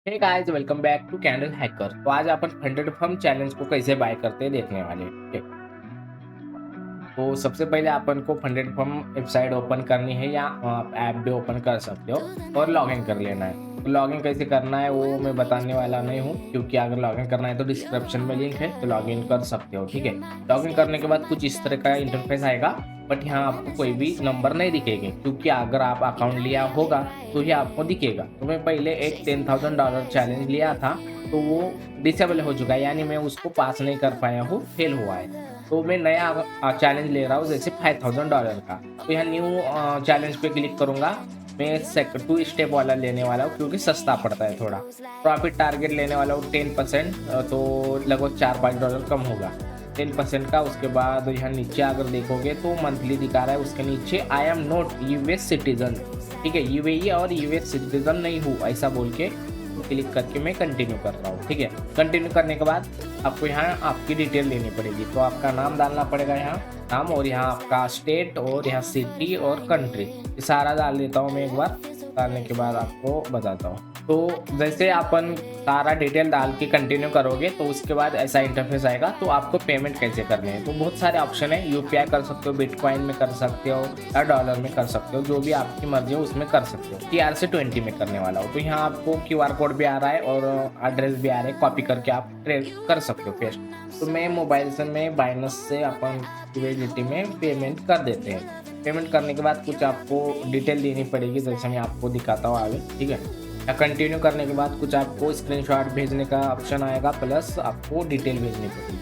Hey guys, welcome back to candle hacker. तो आज अपन funded firm challenge को कैसे बाय करते हैं देखने वाले हैं। ठीक है। तो सबसे पहले अपन को फंडेड फर्म वेबसाइट ओपन करनी है या आप ऐप भी ओपन कर सकते हो और लॉगिन कर लेना है। तो लॉगिन कैसे करना है वो मैं बताने वाला नहीं हूँ, क्योंकि अगर लॉगिन करना है तो डिस्क्रिप्शन में लिंक है, तो लॉगिन कर सकते हो। ठीक है। लॉगिन करने के बाद कुछ इस तरह का इंटरफेस आएगा, बट यहाँ आपको कोई भी नंबर नहीं दिखेंगे, क्योंकि अगर आप अकाउंट लिया होगा तो ये आपको दिखेगा। तो मैं पहले एक $10,000 चैलेंज लिया था, तो वो डिसेबल हो चुका है, यानी मैं उसको पास नहीं कर पाया हूँ, फेल हुआ है। तो मैं नया चैलेंज ले रहा हूँ, जैसे $5,000 का। तो यहाँ न्यू चैलेंज पे क्लिक करूँगा। मैं 2 स्टेप वाला लेने वाला हूँ, क्योंकि सस्ता पड़ता है थोड़ा। प्रॉफिट टारगेट लेने वाला हूँ 10%, तो लगभग $4-5 कम होगा 10% का। उसके बाद यहाँ नीचे अगर देखोगे तो मंथली दिखा रहा है, उसके नीचे I am not US citizen. ठीक है, यूएई और यूएस सिटीजन नहीं हूँ ऐसा बोल के क्लिक करके मैं कंटिन्यू कर रहा हूँ। ठीक है। कंटिन्यू करने के बाद आपको यहाँ आपकी डिटेल लेनी पड़ेगी। तो आपका नाम डालना पड़ेगा, यहाँ नाम, और यहाँ आपका स्टेट, और यहाँ सिटी और कंट्री, ये सारा डाल देता हूँ मैं एक बार। डालने के बाद आपको बताता हूँ। तो जैसे अपन सारा डिटेल डाल के कंटिन्यू करोगे तो उसके बाद ऐसा इंटरफेस आएगा। तो आपको पेमेंट कैसे करने हैं, तो बहुत सारे ऑप्शन है। यूपीआई कर सकते हो, बिटकॉइन में कर सकते हो, या डॉलर में कर सकते हो, जो भी आपकी मर्जी हो उसमें कर सकते हो। TRC20 में करने वाला हो, तो यहाँ आपको QR कोड भी आ रहा है और एड्रेस भी आ रहा है, कॉपी करके आप ट्रेड कर सकते हो पेस्ट। तो मैं मोबाइल से मैं बाइनेंस से अपन यूएसडीटी में पेमेंट कर देते हैं। पेमेंट करने के बाद कुछ आपको डिटेल देनी पड़ेगी, जैसे मैं आपको दिखाता हूँ आगे। ठीक है। या कंटिन्यू करने के बाद कुछ आपको स्क्रीनशॉट भेजने का ऑप्शन आएगा, प्लस आपको डिटेल भेजनी पड़ेगी।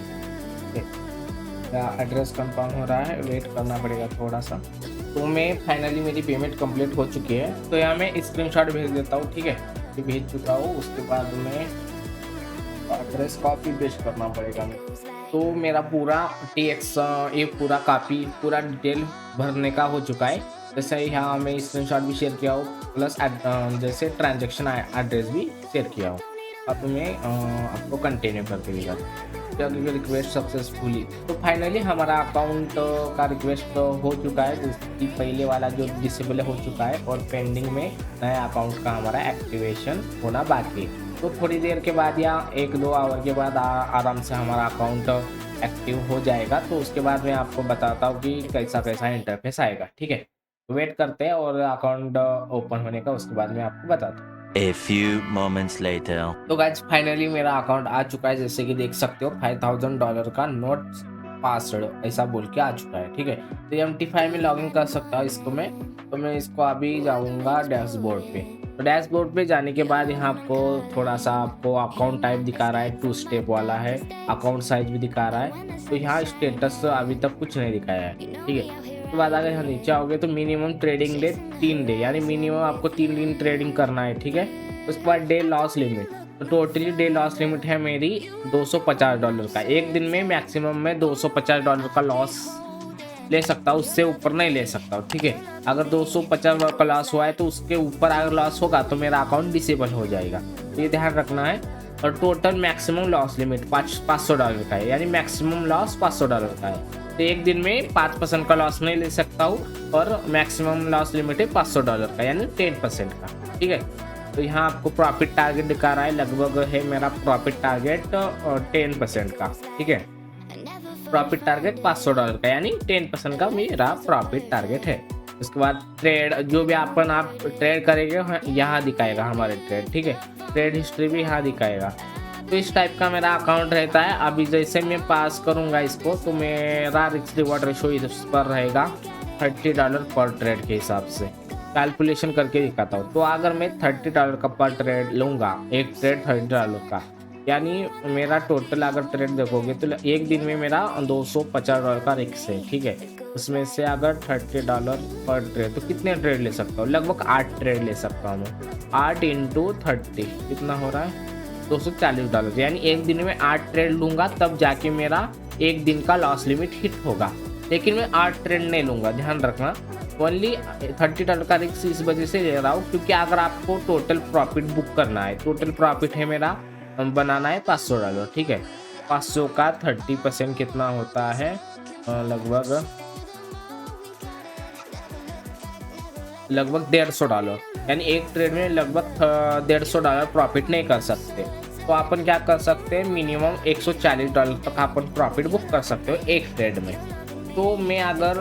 ठीक है। या एड्रेस कंफर्म हो रहा है, वेट करना पड़ेगा थोड़ा सा। तो मैं फाइनली मेरी पेमेंट कंप्लीट हो चुकी है, तो यहाँ मैं स्क्रीनशॉट भेज देता हूँ। ठीक है, ये भेज चुका हूँ। उसके बाद मैं एड्रेस कॉपी पेस्ट करना पड़ेगा मैं। तो मेरा पूरा TX ये पूरा कॉपी पूरा डिटेल भरने का हो चुका है। जैसे यहाँ मैं स्क्रीनशॉट भी शेयर किया हूँ, प्लस जैसे ट्रांजैक्शन एड्रेस भी शेयर किया हूँ। अब मैं आपको कंटिन्यू करके दिखाता हूँ। रिक्वेस्ट सक्सेसफुली, तो फाइनली हमारा अकाउंट का रिक्वेस्ट हो चुका है, जिसकी पहले वाला जो डिसेबल हो चुका है, और पेंडिंग में नया अकाउंट का हमारा एक्टिवेशन होना बाकी है। तो थोड़ी देर के बाद या 1-2 आवर के बाद आराम से हमारा अकाउंट एक्टिव हो जाएगा। तो उसके बाद मैं आपको बताता हूँ कि कैसा कैसा इंटरफेस आएगा। ठीक है। वेट करते हैं और अकाउंट ओपन होने का, उसके बाद मैं आपको बताता हूँ। A few moments later. तो गाइस फाइनली मेरा अकाउंट आ चुका है, जैसे कि देख सकते हो $5,000 का नोट पासवर्ड ऐसा बोल के आ चुका है। ठीक है। तो MT5 में लॉगिन कर सकता हूँ इसको मैं। तो मैं इसको अभी जाऊँगा डैशबोर्ड पे। तो डैशबोर्ड पे जाने के बाद यहाँ आपको थोड़ा सा आपको अकाउंट टाइप दिखा रहा है, 2 स्टेप वाला है, अकाउंट साइज भी दिखा रहा है। तो यहाँ स्टेटस अभी तक कुछ नहीं दिखाया है। ठीक है। उसके बाद अगर यहाँ नीचे आओगे तो मिनिमम ट्रेडिंग डे 3 डे, यानी मिनिमम आपको 3 दिन ट्रेडिंग करना है। ठीक है। उसके बाद डे लॉस लिमिट, तो टोटली डे लॉस लिमिट है मेरी $250 का। एक दिन में मैक्सिमम मैं $250 का लॉस ले सकता हूँ, उससे ऊपर नहीं ले सकता हूँ। ठीक है। अगर $250 का लॉस हुआ है तो उसके ऊपर अगर लॉस होगा तो मेरा अकाउंट डिसेबल हो जाएगा, तो ये ध्यान रखना है। और टोटल मैक्सिमम लॉस लिमिट $500 का है, यानी मैक्सिमम लॉस $500 का है। तो एक दिन में 5% का लॉस नहीं ले सकता हूँ, और मैक्सिमम लॉस लिमिट है $500 का, यानी 10% का। ठीक है। तो यहाँ आपको प्रॉफिट टारगेट दिखा रहा है, लगभग है मेरा प्रॉफिट टारगेट 10% का। ठीक है। प्रॉफिट टारगेट $500 का, यानी 10% का मेरा प्रॉफिट टारगेट है। उसके बाद ट्रेड, जो भी आप ट्रेड करेंगे यहाँ दिखाएगा हमारे ट्रेड। ठीक है। ट्रेड हिस्ट्री भी यहाँ दिखाएगा। तो इस टाइप का मेरा अकाउंट रहता है। अभी जैसे मैं पास करूँगा इसको, तो मेरा रिस्क रिवॉर्ड रेशो इस पर रहेगा $30 पर ट्रेड के हिसाब से। कैलकुलेशन करके दिखाता हूँ। तो अगर मैं $30 का पर ट्रेड लूँगा, एक ट्रेड $30 का, यानी मेरा टोटल अगर ट्रेड देखोगे तो एक दिन में मेरा $250 का रिस्क है। ठीक है। उसमें से अगर $30 पर ट्रेड, तो कितने ट्रेड ले सकता हूँ, लगभग 8 ट्रेड ले सकता हूँ मैं। 8 × 30 कितना हो रहा है, $240, यानी एक दिन में 8 ट्रेड लूँगा, तब जाके मेरा एक दिन का लॉस लिमिट हिट होगा। लेकिन मैं 8 ट्रेड नहीं लूँगा, ध्यान रखना। ओनली $30 का रिस्क इस वजह से ले रहा हूँ, क्योंकि अगर आपको टोटल प्रॉफिट बुक करना है, टोटल प्रॉफिट है मेरा बनाना है $500। ठीक है। 500 का 30% कितना होता है, लगभग $150। यानी एक ट्रेड में लगभग $150 प्रॉफिट नहीं कर सकते। तो अपन क्या कर सकते हैं, मिनिमम $140 तक अपन प्रॉफिट बुक कर सकते हो एक ट्रेड में। तो मैं अगर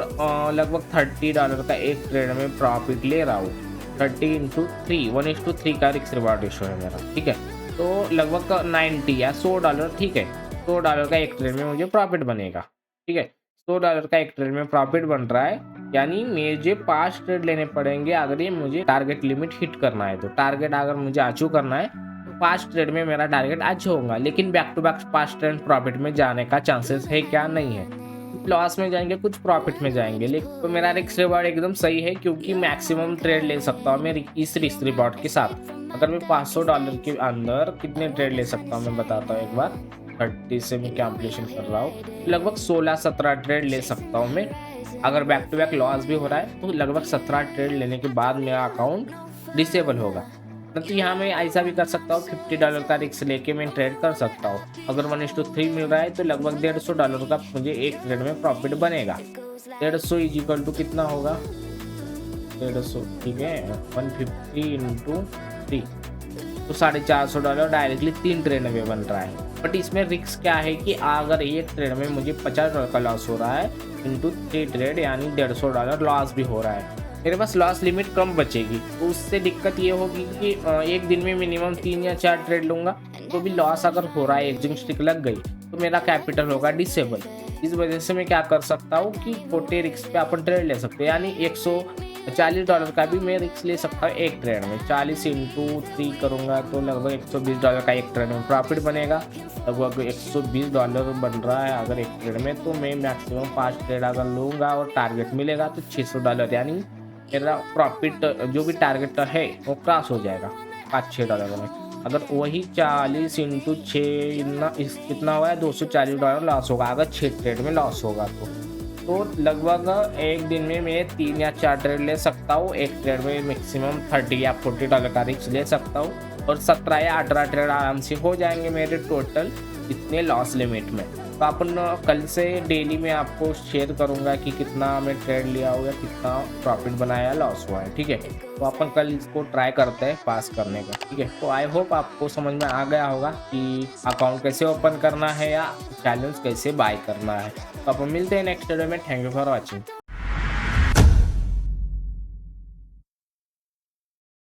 लगभग $30 का एक ट्रेड में प्रॉफिट ले रहा हूँ, 30 इंटू 3 1:3 का रिस्क रिवार्ड रेशो है मेरा, ठीक है। तो लगभग 90 या $100, ठीक है, $100 का एक ट्रेड में मुझे प्रॉफिट बनेगा, ठीक है। $100 का एक ट्रेड में प्रॉफिट बन रहा है, यानी मुझे 5 ट्रेड लेने पड़ेंगे अगर ये मुझे टारगेट लिमिट हिट करना है। तो टारगेट अगर मुझे अचीव करना है तो 5 ट्रेड में मेरा टारगेट अचीव होगा, लेकिन back to back 5 trade profit में जाने का चांसेस है क्या? नहीं है। कुछ लॉस में जाएंगे, कुछ प्रॉफिट में जाएंगे, लेकिन तो मेरा रिस्क रिवार्ड एकदम सही है, क्योंकि मैक्सिमम ट्रेड ले सकता हूँ मैं इस रिस्क रिवार्ड के साथ। अगर मैं $500 के अंदर कितने ट्रेड ले सकता हूँ मैं बताता हूँ एक बार। 30 से मैं कैलकुलेशन कर रहा हूँ, लगभग 16-17 ट्रेड ले सकता हूँ मैं। अगर बैक टू बैक लॉस भी हो रहा है तो लगभग 17 ट्रेड लेने के बाद मेरा अकाउंट डिसेबल होगा। तो यहाँ मैं ऐसा भी कर सकता हूँ, $50 का रिस्क लेके मैं ट्रेड कर सकता हूँ। अगर 1:3 मिल रहा है तो लगभग $150 का मुझे एक ट्रेड में प्रॉफिट बनेगा। 150 इज इक्वल टू कितना होगा, 150, ठीक है, 150 इंटू 3 तो $450 डायरेक्टली 3 ट्रेड में बन रहा है। बट इसमें रिस्क क्या है कि अगर एक ट्रेड में मुझे $50 का लॉस हो रहा है इंटू 3 ट्रेड, यानी $150 लॉस भी हो रहा है, मेरे पास लॉस लिमिट कम बचेगी। तो उससे दिक्कत ये होगी कि एक दिन में मिनिमम 3 या 4 ट्रेड लूँगा, तो भी लॉस अगर हो रहा है, एग्जिंग स्टिक लग गई तो मेरा कैपिटल होगा डिसेबल। इस वजह से मैं क्या कर सकता हूँ कि छोटे रिस्क पे अपन ट्रेड ले सकते हैं, यानी $140 का भी मैं रिस्क ले सकता हूँ एक ट्रेड में। 40 इंटू 3 करूँगा तो लगभग $120 का एक ट्रेड में प्रॉफिट बनेगा। लगभग $120 बन रहा है अगर एक ट्रेड में, तो मैं मैक्सिमम 5 ट्रेड अगर लूँगा और टारगेट मिलेगा तो $600, यानी मेरा प्रॉफिट जो भी टारगेट है वो क्रॉस हो जाएगा $5-6 में। अगर वही 40 इंटू 6 कितना हुआ है, $240 लॉस होगा अगर 6 ट्रेड में लॉस होगा तो लगभग एक दिन में मैं 3 या 4 ट्रेड ले सकता हूँ। एक ट्रेड में मैक्सिमम $30 या $40 का रिस्क ले सकता हूँ और 17 या 18 ट्रेड आराम से हो जाएंगे मेरे टोटल इतने लॉस लिमिट में। तो अपन कल से डेली में आपको शेयर करूंगा कि कितना मैं ट्रेड लिया हो या कितना प्रॉफिट बनाया लॉस हुआ है, ठीक है। तो अपन कल इसको ट्राई करते हैं पास करने का, ठीक है। तो आई होप आपको समझ में आ गया होगा कि अकाउंट कैसे ओपन करना है या चैलेंज कैसे बाय करना है। तो अपन मिलते हैं नेक्स्ट वीडियो में। Thank you for watching.